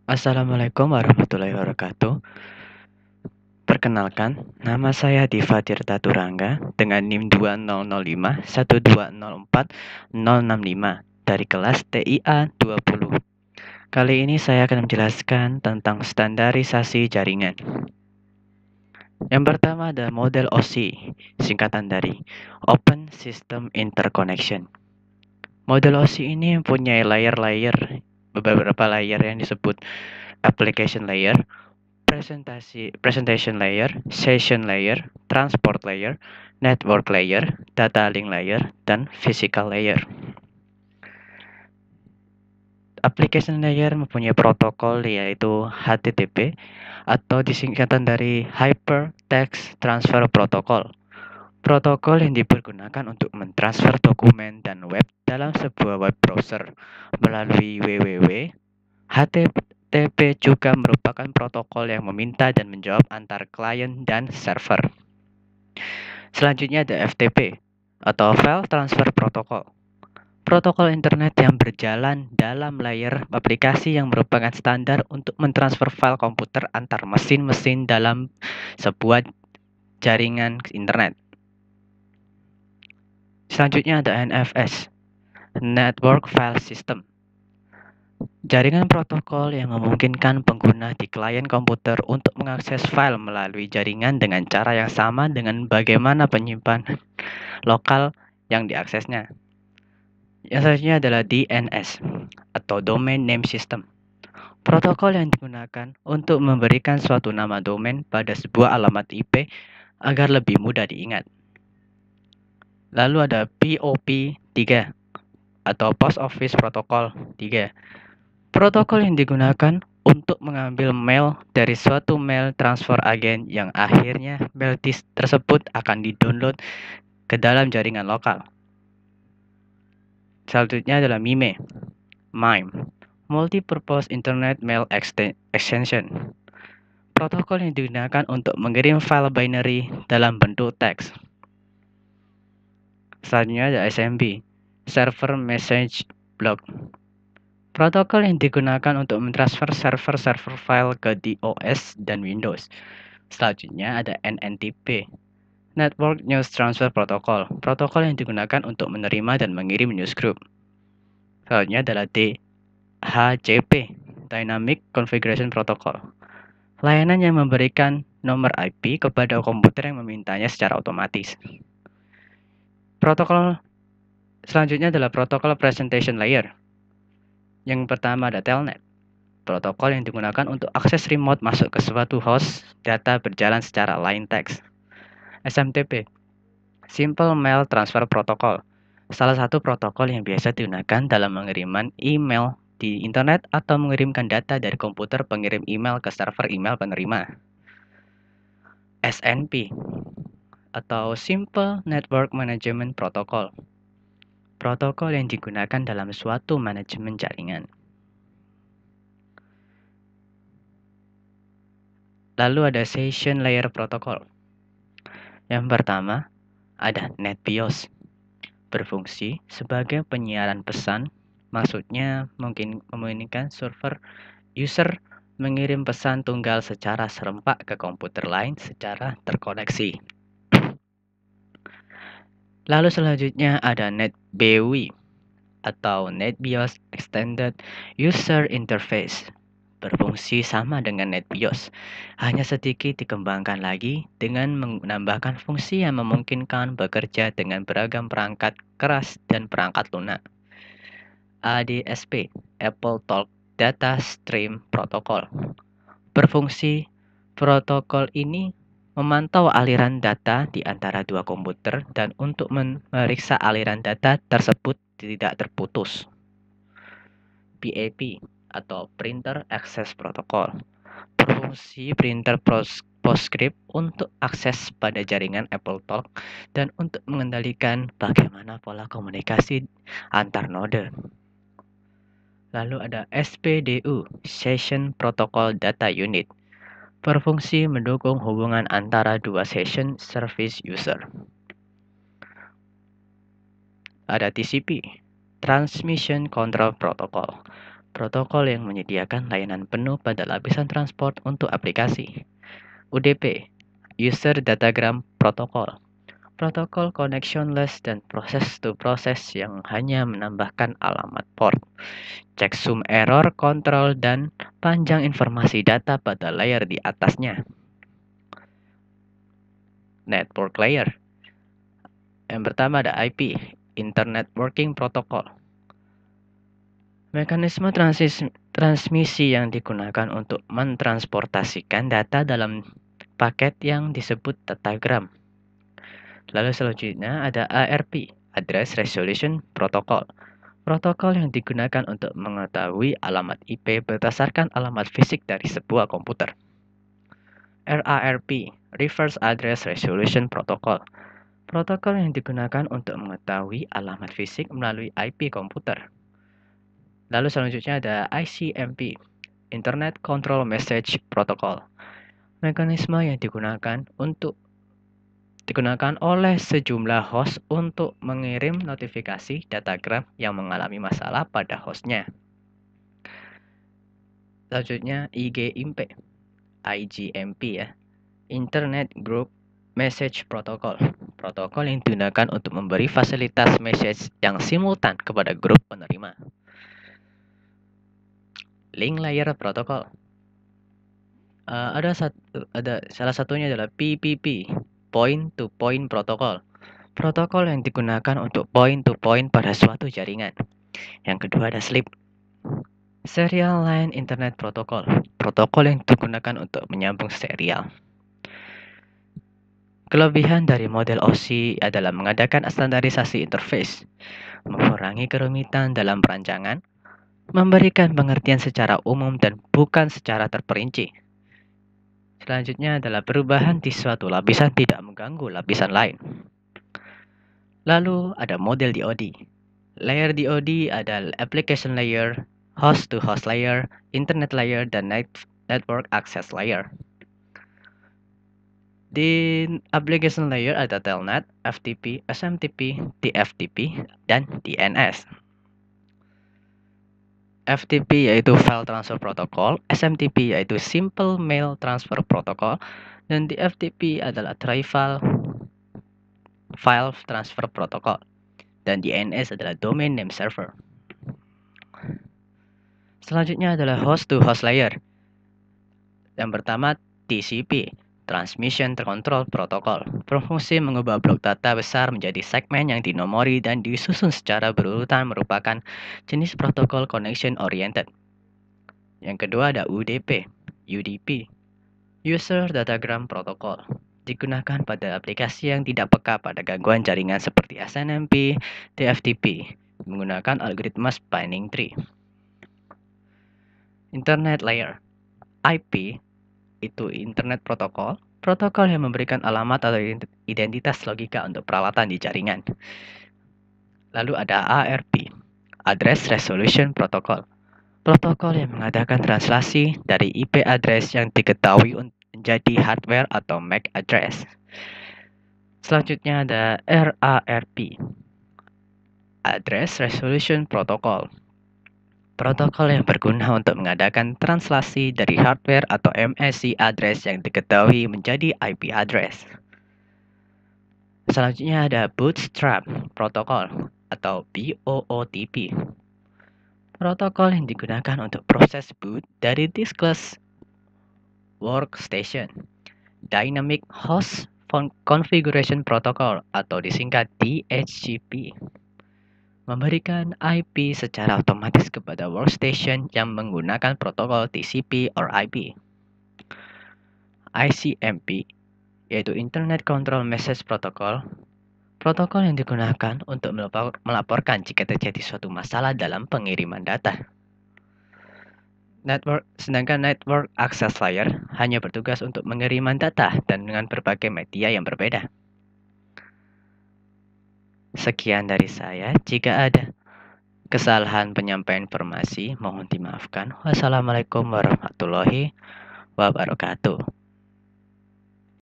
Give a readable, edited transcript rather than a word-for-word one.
Assalamualaikum warahmatullahi wabarakatuh. Perkenalkan, nama saya Diva Tirta Turangga dengan NIM 2005 120404065 dari kelas TIA 20. Kali ini saya akan menjelaskan tentang standarisasi jaringan. Yang pertama ada model OSI, singkatan dari Open System Interconnection. Model OSI ini mempunyai beberapa layer yang disebut application layer, presentation layer, session layer, transport layer, network layer, data link layer, dan physical layer. Application layer mempunyai protokol yaitu HTTP atau disingkatan dari Hypertext Transfer Protocol. Protokol yang dipergunakan untuk mentransfer dokumen dan web dalam sebuah web browser melalui www. HTTP juga merupakan protokol yang meminta dan menjawab antar klien dan server. Selanjutnya ada FTP atau File Transfer Protocol. Protokol internet yang berjalan dalam layer aplikasi yang merupakan standar untuk mentransfer file komputer antar mesin-mesin dalam sebuah jaringan internet. Selanjutnya ada NFS, Network File System. Jaringan protokol yang memungkinkan pengguna di klien komputer untuk mengakses file melalui jaringan dengan cara yang sama dengan bagaimana penyimpan lokal yang diaksesnya. Yang selanjutnya adalah DNS atau Domain Name System. Protokol yang digunakan untuk memberikan suatu nama domain pada sebuah alamat IP agar lebih mudah diingat. Lalu ada POP3 atau Post Office Protocol 3. Protokol yang digunakan untuk mengambil mail dari suatu mail transfer agen yang akhirnya mail tersebut akan di-download ke dalam jaringan lokal. Selanjutnya adalah MIME, Multipurpose Internet Mail Extension. Protokol yang digunakan untuk mengirim file binary dalam bentuk teks. Selanjutnya ada SMB, Server Message Block. Protokol yang digunakan untuk mentransfer server-server file ke DOS dan Windows. Selanjutnya ada NNTP, Network News Transfer Protocol. Protokol yang digunakan untuk menerima dan mengirim newsgroup. Selanjutnya adalah DHCP, Dynamic Configuration Protocol. Layanan yang memberikan nomor IP kepada komputer yang memintanya secara otomatis. Protokol selanjutnya adalah protokol presentation layer. Yang pertama ada Telnet. Protokol yang digunakan untuk akses remote masuk ke suatu host data berjalan secara line text. SMTP, Simple Mail Transfer Protocol. Salah satu protokol yang biasa digunakan dalam pengiriman email di internet atau mengirimkan data dari komputer pengirim email ke server email penerima. SNP atau Simple Network Management Protocol. Protokol yang digunakan dalam suatu manajemen jaringan. Lalu ada Session Layer Protocol. Yang pertama, ada NetBIOS. Berfungsi sebagai penyiaran pesan, maksudnya memungkinkan user mengirim pesan tunggal secara serempak ke komputer lain secara terkoneksi. Lalu selanjutnya ada NetBEUI atau NetBIOS Extended User Interface. Berfungsi sama dengan NetBIOS, hanya sedikit dikembangkan lagi dengan menambahkan fungsi yang memungkinkan bekerja dengan beragam perangkat keras dan perangkat lunak. ADSP, Apple Talk Data Stream Protocol. Berfungsi, protokol ini memantau aliran data di antara dua komputer dan untuk memeriksa aliran data tersebut tidak terputus. PAP atau Printer Access Protocol. Berfungsi printer PostScript untuk akses pada jaringan Apple Talk dan untuk mengendalikan bagaimana pola komunikasi antar node. Lalu ada SPDU, Session Protocol Data Unit. Berfungsi mendukung hubungan antara dua session service user. Ada TCP, Transmission Control Protocol. protokol yang menyediakan layanan penuh pada lapisan transport untuk aplikasi. UDP, User Datagram Protocol, protokol connectionless dan process-to-process yang hanya menambahkan alamat port, checksum error control, dan panjang informasi data pada layer di atasnya. Network layer. Yang pertama ada IP, Internet Working Protocol. Mekanisme transmisi yang digunakan untuk mentransportasikan data dalam paket yang disebut datagram. Lalu selanjutnya ada ARP, Address Resolution Protocol. Protokol yang digunakan untuk mengetahui alamat IP berdasarkan alamat fisik dari sebuah komputer. RARP, Reverse Address Resolution Protocol. Protokol yang digunakan untuk mengetahui alamat fisik melalui IP komputer. Lalu selanjutnya ada ICMP, Internet Control Message Protocol. Mekanisme yang digunakan oleh sejumlah host untuk mengirim notifikasi datagram yang mengalami masalah pada hostnya. Selanjutnya IGMP ya, Internet Group Message Protocol. Protokol yang digunakan untuk memberi fasilitas message yang simultan kepada grup penerima. Link Layer Protocol. Ada salah satunya adalah PPP, Point to Point Protocol. Protokol yang digunakan untuk point to point pada suatu jaringan. Yang kedua ada SLIP, Serial Line Internet Protocol. Protokol yang digunakan untuk menyambung serial. Kelebihan dari model OSI adalah mengadakan standarisasi interface, mengurangi kerumitan dalam perancangan, memberikan pengertian secara umum dan bukan secara terperinci. Selanjutnya adalah perubahan di suatu lapisan tidak mengganggu lapisan lain. Lalu ada model DoD. Layer DoD ada application layer, host-to-host layer, internet layer, dan network access layer. Di application layer ada Telnet, FTP, SMTP, TFTP, dan DNS. FTP yaitu File Transfer Protocol, SMTP yaitu Simple Mail Transfer Protocol, dan TFTP adalah Trivial File Transfer Protocol, dan DNS adalah Domain Name Server. Selanjutnya adalah host-to-host layer. Yang pertama TCP, Transmission Control Protocol, berfungsi mengubah blok data besar menjadi segmen yang dinomori dan disusun secara berurutan, merupakan jenis protokol connection oriented. Yang kedua ada UDP, User Datagram Protocol, digunakan pada aplikasi yang tidak peka pada gangguan jaringan seperti SNMP, TFTP, menggunakan algoritma spanning tree. Internet Layer, IP itu Internet Protocol, protokol yang memberikan alamat atau identitas logika untuk peralatan di jaringan. Lalu ada ARP, Address Resolution Protocol, protokol yang mengadakan translasi dari IP address yang diketahui menjadi hardware atau MAC address. Selanjutnya ada RARP, Address Resolution Protocol, protokol yang berguna untuk mengadakan translasi dari hardware atau MAC address yang diketahui menjadi IP address. Selanjutnya ada Bootstrap Protocol atau BOOTP, protokol yang digunakan untuk proses boot dari diskless workstation. Dynamic Host Configuration Protocol atau disingkat DHCP, memberikan IP secara otomatis kepada workstation yang menggunakan protokol TCP or IP. ICMP yaitu Internet Control Message Protocol, protokol yang digunakan untuk melaporkan jika terjadi suatu masalah dalam pengiriman data. Sedangkan Network Access Layer hanya bertugas untuk pengiriman data dan dengan berbagai media yang berbeda. Sekian dari saya. Jika ada kesalahan penyampaian informasi, mohon dimaafkan. Wassalamualaikum warahmatullahi wabarakatuh.